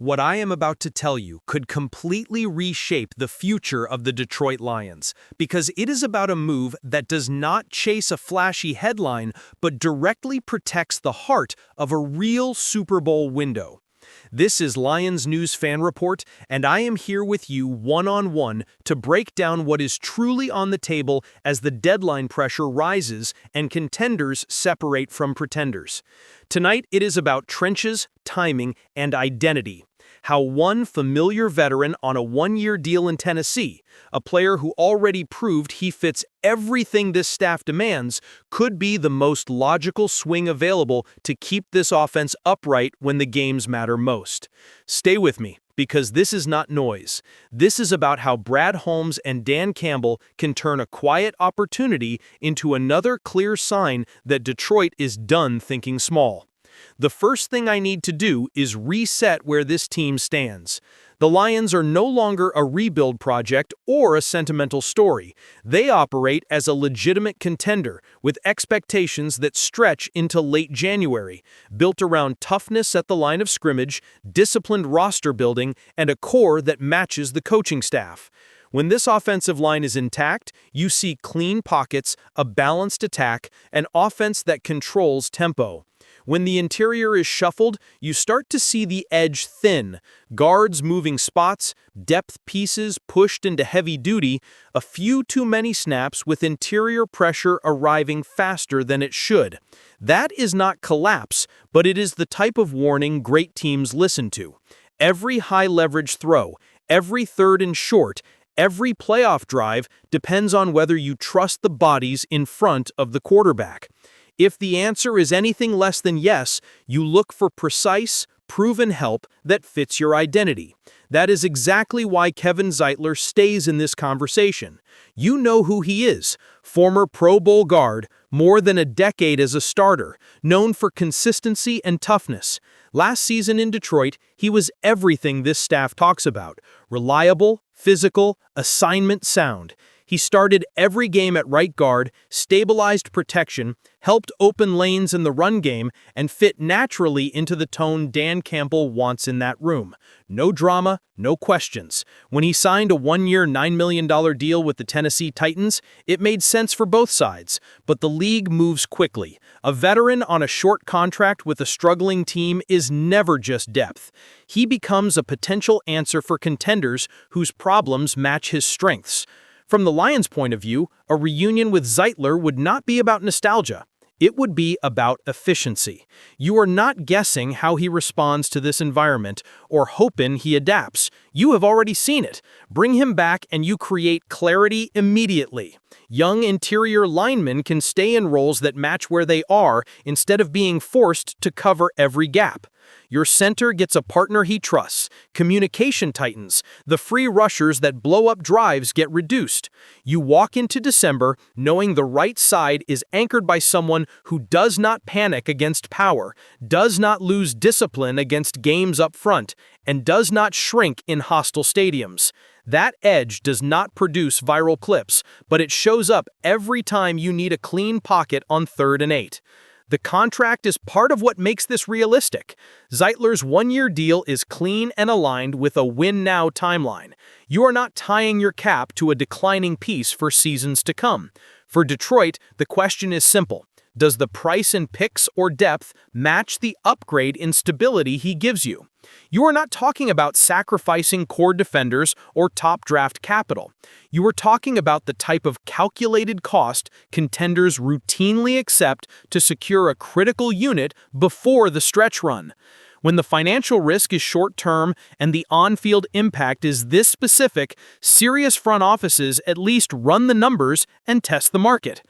What I am about to tell you could completely reshape the future of the Detroit Lions, because it is about a move that does not chase a flashy headline, but directly protects the heart of a real Super Bowl window. This is Lions News Fan Report, and I am here with you one-on-one to break down what is truly on the table as the deadline pressure rises and contenders separate from pretenders. Tonight, it is about trenches, timing, and identity. How one familiar veteran on a one-year deal in Tennessee, a player who already proved he fits everything this staff demands, could be the most logical swing available to keep this offense upright when the games matter most. Stay with me, because this is not noise. This is about how Brad Holmes and Dan Campbell can turn a quiet opportunity into another clear sign that Detroit is done thinking small. The first thing I need to do is reset where this team stands. The Lions are no longer a rebuild project or a sentimental story. They operate as a legitimate contender, with expectations that stretch into late January, built around toughness at the line of scrimmage, disciplined roster building, and a core that matches the coaching staff. When this offensive line is intact, you see clean pockets, a balanced attack, an offense that controls tempo. When the interior is shuffled, you start to see the edge thin, guards moving spots, depth pieces pushed into heavy duty, a few too many snaps with interior pressure arriving faster than it should. That is not collapse, but it is the type of warning great teams listen to. Every high-leverage throw, every third and short, every playoff drive depends on whether you trust the bodies in front of the quarterback. If the answer is anything less than yes, you look for precise, proven help that fits your identity. That is exactly why Kevin Zeitler stays in this conversation. You know who he is, former Pro Bowl guard, more than a decade as a starter, known for consistency and toughness. Last season in Detroit, he was everything this staff talks about: reliable, physical, assignment sound. He started every game at right guard, stabilized protection, helped open lanes in the run game, and fit naturally into the tone Dan Campbell wants in that room. No drama, no questions. When he signed a one-year $9 million deal with the Tennessee Titans, it made sense for both sides. But the league moves quickly. A veteran on a short contract with a struggling team is never just depth. He becomes a potential answer for contenders whose problems match his strengths. From the Lions' point of view, a reunion with Zeitler would not be about nostalgia. It would be about efficiency. You are not guessing how he responds to this environment or hoping he adapts. You have already seen it. Bring him back and you create clarity immediately. Young interior linemen can stay in roles that match where they are instead of being forced to cover every gap. Your center gets a partner he trusts. Communication tightens. The free rushers that blow up drives get reduced. You walk into December knowing the right side is anchored by someone who does not panic against power, does not lose discipline against games up front, and does not shrink in hostile stadiums. That edge does not produce viral clips, but it shows up every time you need a clean pocket on 3rd and 8. The contract is part of what makes this realistic. Zeitler's one-year deal is clean and aligned with a win-now timeline. You are not tying your cap to a declining piece for seasons to come. For Detroit, the question is simple. Does the price in picks or depth match the upgrade in stability he gives you? You are not talking about sacrificing core defenders or top draft capital. You are talking about the type of calculated cost contenders routinely accept to secure a critical unit before the stretch run. When the financial risk is short-term and the on-field impact is this specific, serious front offices at least run the numbers and test the market.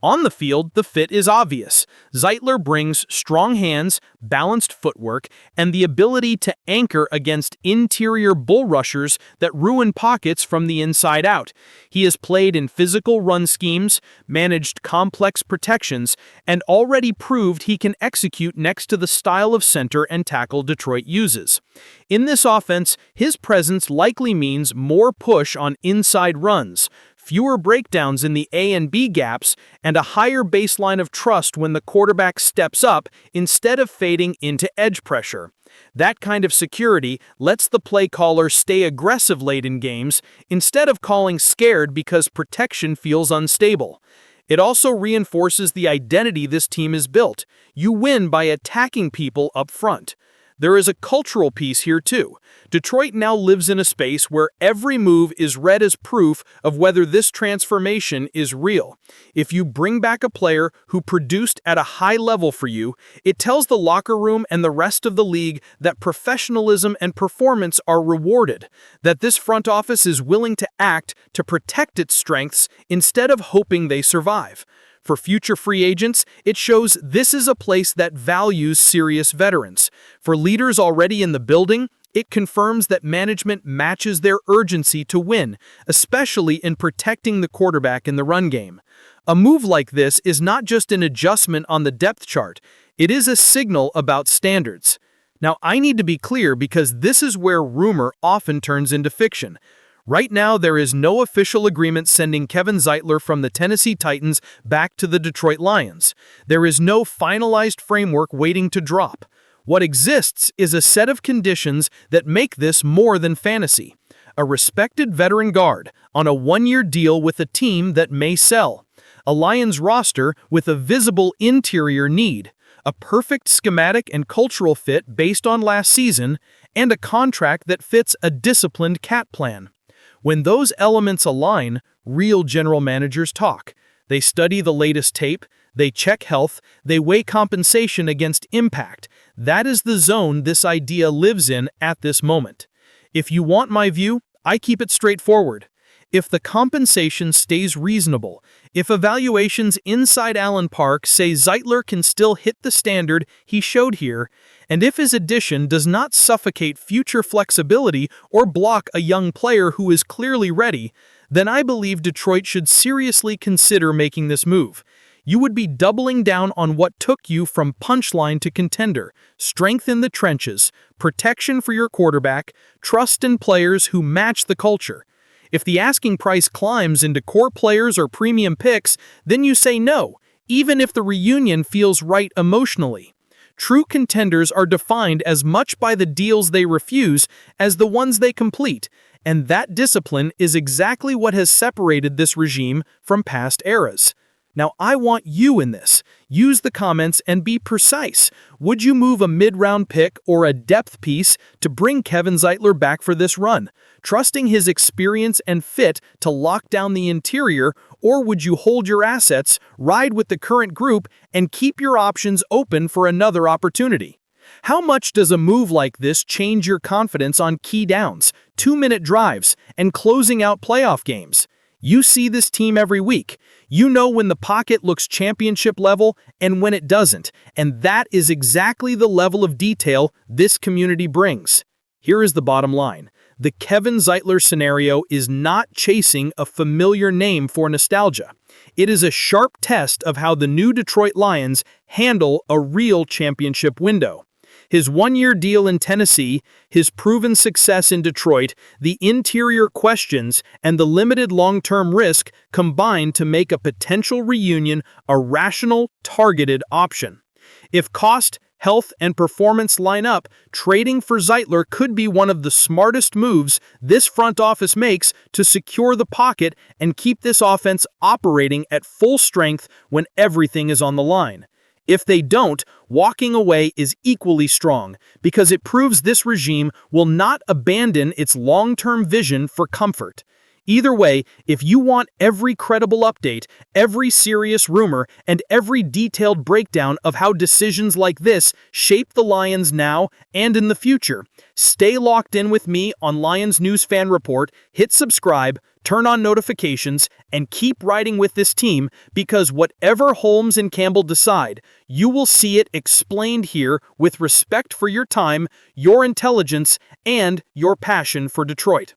On the field, the fit is obvious. Zeitler brings strong hands, balanced footwork, and the ability to anchor against interior bull rushers that ruin pockets from the inside out. He has played in physical run schemes, managed complex protections, and already proved he can execute next to the style of center and tackle Detroit uses. In this offense, his presence likely means more push on inside runs, fewer breakdowns in the A and B gaps, and a higher baseline of trust when the quarterback steps up instead of fading into edge pressure. That kind of security lets the play caller stay aggressive late in games instead of calling scared because protection feels unstable. It also reinforces the identity this team is built. You win by attacking people up front. There is a cultural piece here too. Detroit now lives in a space where every move is read as proof of whether this transformation is real. If you bring back a player who produced at a high level for you, it tells the locker room and the rest of the league that professionalism and performance are rewarded, that this front office is willing to act to protect its strengths instead of hoping they survive. For future free agents, it shows this is a place that values serious veterans. For leaders already in the building, it confirms that management matches their urgency to win, especially in protecting the quarterback in the run game. A move like this is not just an adjustment on the depth chart, it is a signal about standards. Now, I need to be clear because this is where rumor often turns into fiction. Right now, there is no official agreement sending Kevin Zeitler from the Tennessee Titans back to the Detroit Lions. There is no finalized framework waiting to drop. What exists is a set of conditions that make this more than fantasy. A respected veteran guard on a one-year deal with a team that may sell. A Lions roster with a visible interior need. A perfect schematic and cultural fit based on last season, and a contract that fits a disciplined cat plan. When those elements align, real general managers talk. They study the latest tape, they check health, they weigh compensation against impact. That is the zone this idea lives in at this moment. If you want my view, I keep it straightforward. If the compensation stays reasonable, if evaluations inside Allen Park say Zeitler can still hit the standard he showed here, and if his addition does not suffocate future flexibility or block a young player who is clearly ready, then I believe Detroit should seriously consider making this move. You would be doubling down on what took you from punchline to contender: strength in the trenches, protection for your quarterback, trust in players who match the culture. If the asking price climbs into core players or premium picks, then you say no, even if the reunion feels right emotionally. True contenders are defined as much by the deals they refuse as the ones they complete, and that discipline is exactly what has separated this regime from past eras. Now, I want you in this. Use the comments and be precise. Would you move a mid-round pick or a depth piece to bring Kevin Zeitler back for this run, trusting his experience and fit to lock down the interior, or would you hold your assets, ride with the current group, and keep your options open for another opportunity? How much does a move like this change your confidence on key downs, 2-minute drives, and closing out playoff games? You see this team every week. You know when the pocket looks championship level and when it doesn't, and that is exactly the level of detail this community brings. Here is the bottom line. The Kevin Zeitler scenario is not chasing a familiar name for nostalgia. It is a sharp test of how the new Detroit Lions handle a real championship window. His one-year deal in Tennessee, his proven success in Detroit, the interior questions, and the limited long-term risk combine to make a potential reunion a rational, targeted option. If cost, health, and performance line up, trading for Zeitler could be one of the smartest moves this front office makes to secure the pocket and keep this offense operating at full strength when everything is on the line. If they don't, walking away is equally strong because it proves this regime will not abandon its long-term vision for comfort. Either way, if you want every credible update, every serious rumor, and every detailed breakdown of how decisions like this shape the Lions now and in the future, stay locked in with me on Lions News Fan Report, hit subscribe, turn on notifications, and keep riding with this team because whatever Holmes and Campbell decide, you will see it explained here with respect for your time, your intelligence, and your passion for Detroit.